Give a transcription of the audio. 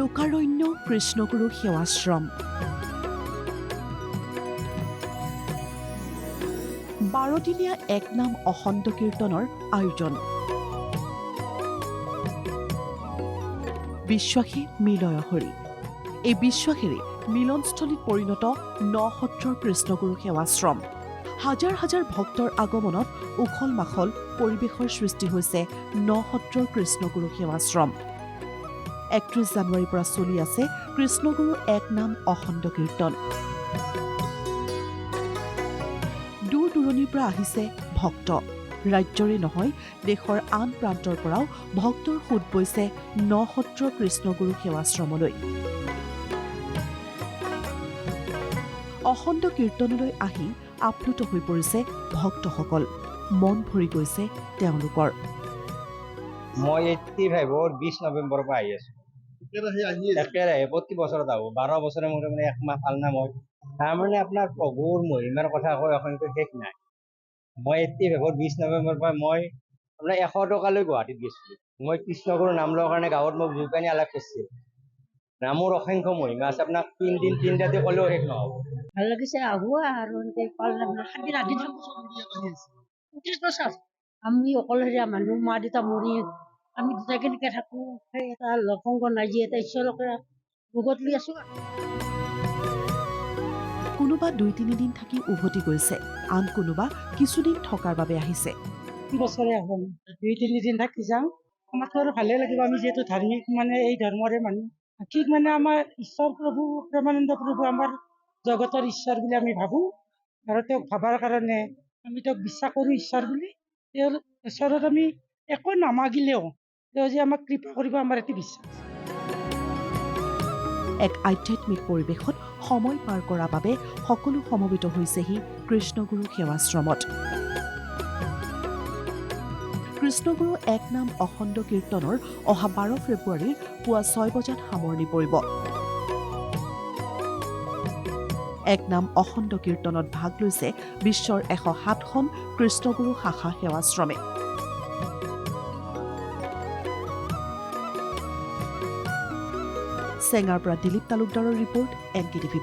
লোকাৰণ্য কৃষ্ণগুৰু সেৱাশ্ৰম। 12 দিনীয়া এক নাম অখণ্ড কীৰ্তনৰ আয়োজন। বিশ্বাসী মিলয় হৰি। এই বিশ্বাসেৰে মিলনস্থলীত পৰিণত 9 সত্ৰৰ কৃষ্ণগুৰু সেৱাশ্ৰম। হাজাৰ হাজাৰ ভক্তৰ আগমনত উখল মাখল পৰিৱেশৰ সৃষ্টি হৈছে 9 সত্ৰৰ কৃষ্ণগুৰু সেৱাশ্ৰম। 31 জানুৱাৰীৰ পৰা চলি আছে কৃষ্ণগুৰু এক নাম অখণ্ড কীৰ্তন। দূৰ দূৰণিৰ পৰা আহিছে ভক্ত। ৰাজ্যৰে নহয় দেশৰ আন প্ৰান্তৰ পৰাও ভক্তৰ সোঁত বৈছে 9 সত্ৰৰ কৃষ্ণগুৰু সেৱাশ্ৰমলৈ। অখণ্ড কীৰ্তনলৈ আহি আপ্লুত হৈ পৰিছে ভক্তসকল। মন ভৰি গৈছে তেওঁলোকৰ। মই 85ৰ 20 নৱেম্বৰৰ পৰা আহি আছো। একেৰাহে প্ৰতি বছৰত আহো। 12 বছৰে মূৰে মূৰে একমাহ পাল না মই। তাৰমানে আপোনাৰ প্ৰভুৰ মহিমাৰ কথা কৈ অসংখ্য শেষ নাই। মই 85ৰ 20 নৱেম্বৰৰ পৰা মই আপোনাৰ 100 টকালৈ গুৱাহাটীত গৈছিলোঁ। মই কৃষ্ণগুৰুৰ নাম লোৱাৰ কাৰণে গাঁৱত মোক জোৰকানি আলাপ কৰিছিল। নামৰ অসংখ্য মহিমা আছে, আপোনাক 3 দিন 3 ৰাতি ক'লেও শেষ নহ'ব। ভাল লাগিছে আহো আৰু আমি অকলশৰীয়া মানুহ, মা দেউতা মৰি আমি দুটা কেনেকে থাকো, সেই এটা লসংগ নাই যি এটা ঈশ্বৰকে ভোগত লৈ আছো। কোনোবা 2-3 দিন থাকি উভতি গৈছে, আন কোনোবা কিছুদিন থকাৰ বাবে আহিছে। বছৰে আহোঁ 2-3 দিন থাকি যাওঁ। আমাকতো আৰু ভালে লাগিব, আমি যিহেতু ধাৰ্মিক এই ধৰ্মৰে মানুহ। ঠিক আমাৰ ঈশ্বৰ প্ৰভু প্ৰেমানন্দ প্ৰভু আমাৰ জগতৰ ঈশ্বৰ বুলি আমি ভাবোঁ আৰু তেওঁক ভাবাৰ কাৰণে আমি তেওঁক বিশ্বাস কৰোঁ ঈশ্বৰ বুলি। তেওঁৰ ওচৰত আমি একো নামাগিলেও তেওঁ যে আমাক কৃপা কৰিব আমাৰ এটি বিশ্বাস। এক আধ্যাত্মিক পৰিৱেশত সময় পাৰ কৰাৰ বাবে সকলো সমবেত হৈছেহি কৃষ্ণগুৰু সেৱাশ্ৰমত। কৃষ্ণগুৰু এক নাম অখণ্ড কীৰ্তনৰ অহা 12 ফেব্ৰুৱাৰীৰ পুৱা 6 বজাত সামৰণি পৰিব। এক নাম অখণ্ড কীৰ্তনত ভাগ লৈছে বিশ্বৰ 107খন কৃষ্ণগুৰু শাখা সেৱাশ্ৰমে। চেঙাৰ পৰা দিলীপ তালুকদাৰৰ ৰিপৰ্ট, NKTV+।